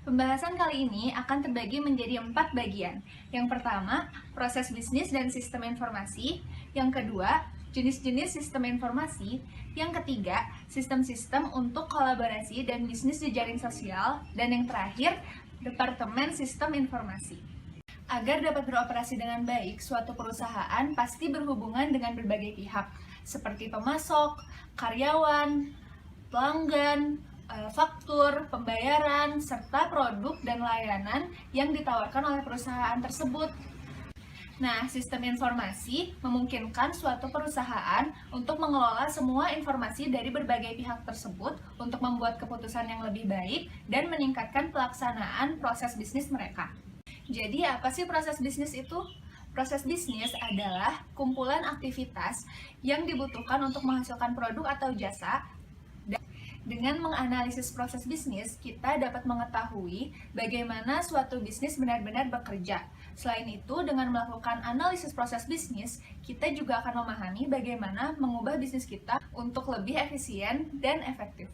Pembahasan kali ini akan terbagi menjadi 4 bagian. Yang pertama, proses bisnis dan sistem informasi. Yang kedua, jenis-jenis sistem informasi. Yang ketiga, sistem-sistem untuk kolaborasi dan bisnis jejaring sosial. Dan yang terakhir, Departemen Sistem Informasi. Agar dapat beroperasi dengan baik, suatu perusahaan pasti berhubungan dengan berbagai pihak, seperti pemasok, karyawan, pelanggan, faktur, pembayaran, serta produk dan layanan yang ditawarkan oleh perusahaan tersebut. Nah, sistem informasi memungkinkan suatu perusahaan untuk mengelola semua informasi dari berbagai pihak tersebut untuk membuat keputusan yang lebih baik dan meningkatkan pelaksanaan proses bisnis mereka. Jadi, apa sih proses bisnis itu? Proses bisnis adalah kumpulan aktivitas yang dibutuhkan untuk menghasilkan produk atau jasa. Dengan menganalisis proses bisnis, kita dapat mengetahui bagaimana suatu bisnis benar-benar bekerja. Selain itu, dengan melakukan analisis proses bisnis, kita juga akan memahami bagaimana mengubah bisnis kita untuk lebih efisien dan efektif.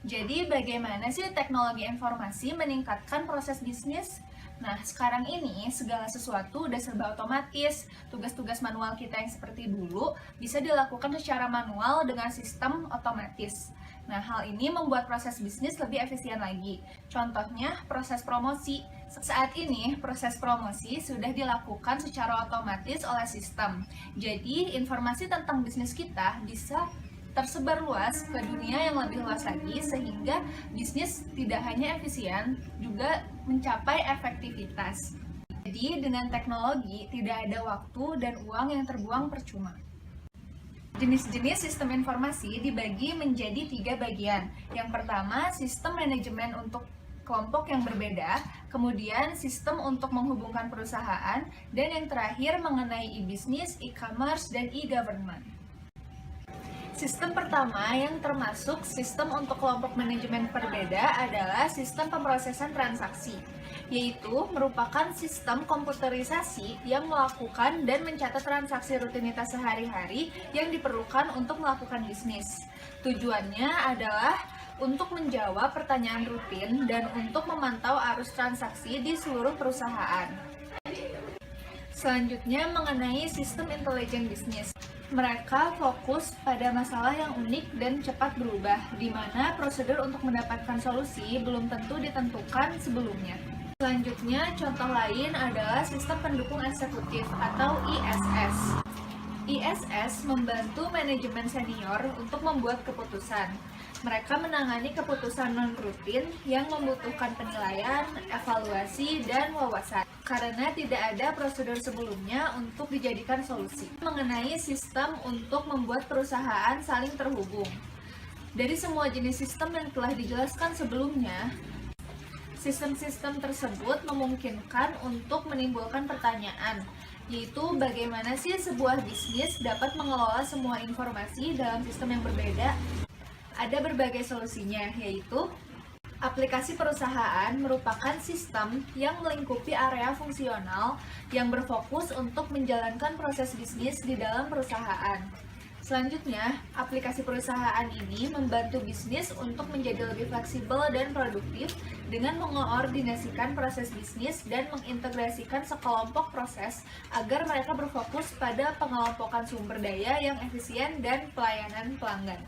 Jadi, bagaimana sih teknologi informasi meningkatkan proses bisnis? Nah, sekarang ini segala sesuatu udah serba otomatis. Tugas-tugas manual kita yang seperti dulu bisa dilakukan secara manual dengan sistem otomatis. Nah, hal ini membuat proses bisnis lebih efisien lagi. Contohnya, proses promosi. Saat ini, proses promosi sudah dilakukan secara otomatis oleh sistem. Jadi, informasi tentang bisnis kita bisa tersebar luas ke dunia yang lebih luas lagi, sehingga bisnis tidak hanya efisien, juga mencapai efektivitas. Jadi, dengan teknologi tidak ada waktu dan uang yang terbuang percuma. Jenis-jenis sistem informasi dibagi menjadi 3 bagian. Yang pertama, sistem manajemen untuk kelompok yang berbeda, kemudian sistem untuk menghubungkan perusahaan, dan yang terakhir mengenai e-business, e-commerce, dan e-government. Sistem pertama yang termasuk sistem untuk kelompok manajemen berbeda adalah sistem pemrosesan transaksi, yaitu merupakan sistem komputerisasi yang melakukan dan mencatat transaksi rutinitas sehari-hari yang diperlukan untuk melakukan bisnis. Tujuannya adalah untuk menjawab pertanyaan rutin dan untuk memantau arus transaksi di seluruh perusahaan. Selanjutnya mengenai sistem intelijen bisnis. Mereka fokus pada masalah yang unik dan cepat berubah, di mana prosedur untuk mendapatkan solusi belum tentu ditentukan sebelumnya. Selanjutnya, contoh lain adalah sistem pendukung eksekutif atau ISS. ISS membantu manajemen senior untuk membuat keputusan. Mereka menangani keputusan non-rutin yang membutuhkan penilaian, evaluasi, dan wawasan, karena tidak ada prosedur sebelumnya untuk dijadikan solusi. Mengenai sistem untuk membuat perusahaan saling terhubung. Dari semua jenis sistem yang telah dijelaskan sebelumnya, sistem-sistem tersebut memungkinkan untuk menimbulkan pertanyaan, yaitu bagaimana sih sebuah bisnis dapat mengelola semua informasi dalam sistem yang berbeda. Ada berbagai solusinya, yaitu aplikasi perusahaan merupakan sistem yang melingkupi area fungsional yang berfokus untuk menjalankan proses bisnis di dalam perusahaan. Selanjutnya, aplikasi perusahaan ini membantu bisnis untuk menjadi lebih fleksibel dan produktif dengan mengoordinasikan proses bisnis dan mengintegrasikan sekelompok proses agar mereka berfokus pada pengelompokan sumber daya yang efisien dan pelayanan pelanggan.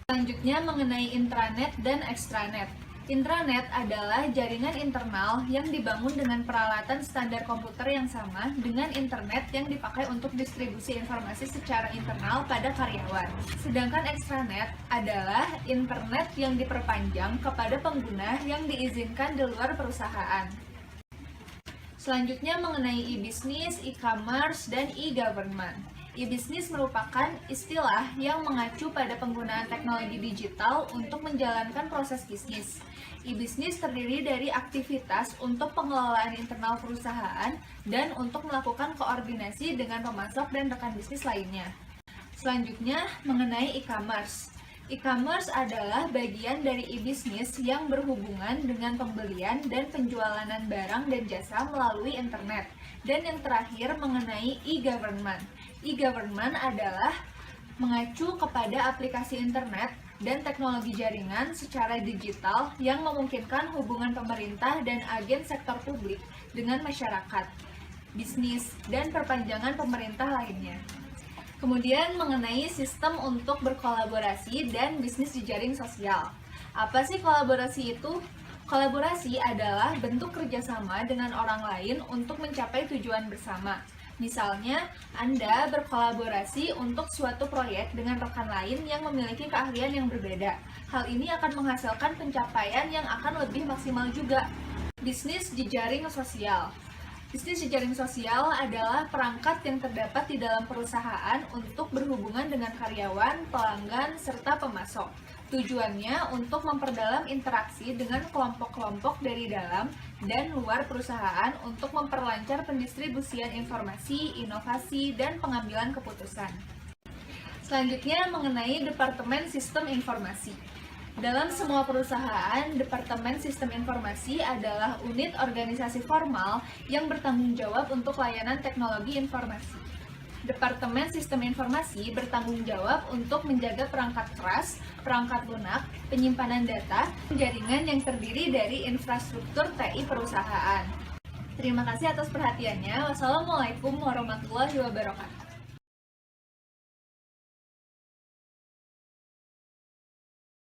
Selanjutnya mengenai intranet dan extranet. Intranet adalah jaringan internal yang dibangun dengan peralatan standar komputer yang sama dengan internet yang dipakai untuk distribusi informasi secara internal pada karyawan. Sedangkan extranet adalah internet yang diperpanjang kepada pengguna yang diizinkan di luar perusahaan. Selanjutnya mengenai e-business, e-commerce, dan e-government. E-business merupakan istilah yang mengacu pada penggunaan teknologi digital untuk menjalankan proses bisnis. E-business terdiri dari aktivitas untuk pengelolaan internal perusahaan dan untuk melakukan koordinasi dengan pemasok dan rekan bisnis lainnya. Selanjutnya, mengenai e-commerce. E-commerce adalah bagian dari e-business yang berhubungan dengan pembelian dan penjualan barang dan jasa melalui internet. Dan yang terakhir mengenai e-government. E-government adalah mengacu kepada aplikasi internet dan teknologi jaringan secara digital yang memungkinkan hubungan pemerintah dan agen sektor publik dengan masyarakat, bisnis, dan perpanjangan pemerintah lainnya. Kemudian mengenai sistem untuk berkolaborasi dan bisnis jejaring sosial. Apa sih kolaborasi itu? Kolaborasi adalah bentuk kerjasama dengan orang lain untuk mencapai tujuan bersama. Misalnya, Anda berkolaborasi untuk suatu proyek dengan rekan lain yang memiliki keahlian yang berbeda. Hal ini akan menghasilkan pencapaian yang akan lebih maksimal juga. Bisnis jejaring sosial. Bisnis jejaring sosial adalah perangkat yang terdapat di dalam perusahaan untuk berhubungan dengan karyawan, pelanggan, serta pemasok. Tujuannya untuk memperdalam interaksi dengan kelompok-kelompok dari dalam dan luar perusahaan untuk memperlancar pendistribusian informasi, inovasi, dan pengambilan keputusan. Selanjutnya mengenai Departemen Sistem Informasi. Dalam semua perusahaan, Departemen Sistem Informasi adalah unit organisasi formal yang bertanggung jawab untuk layanan teknologi informasi. Departemen Sistem Informasi bertanggung jawab untuk menjaga perangkat keras, perangkat lunak, penyimpanan data, jaringan yang terdiri dari infrastruktur TI perusahaan. Terima kasih atas perhatiannya. Wassalamualaikum warahmatullahi wabarakatuh.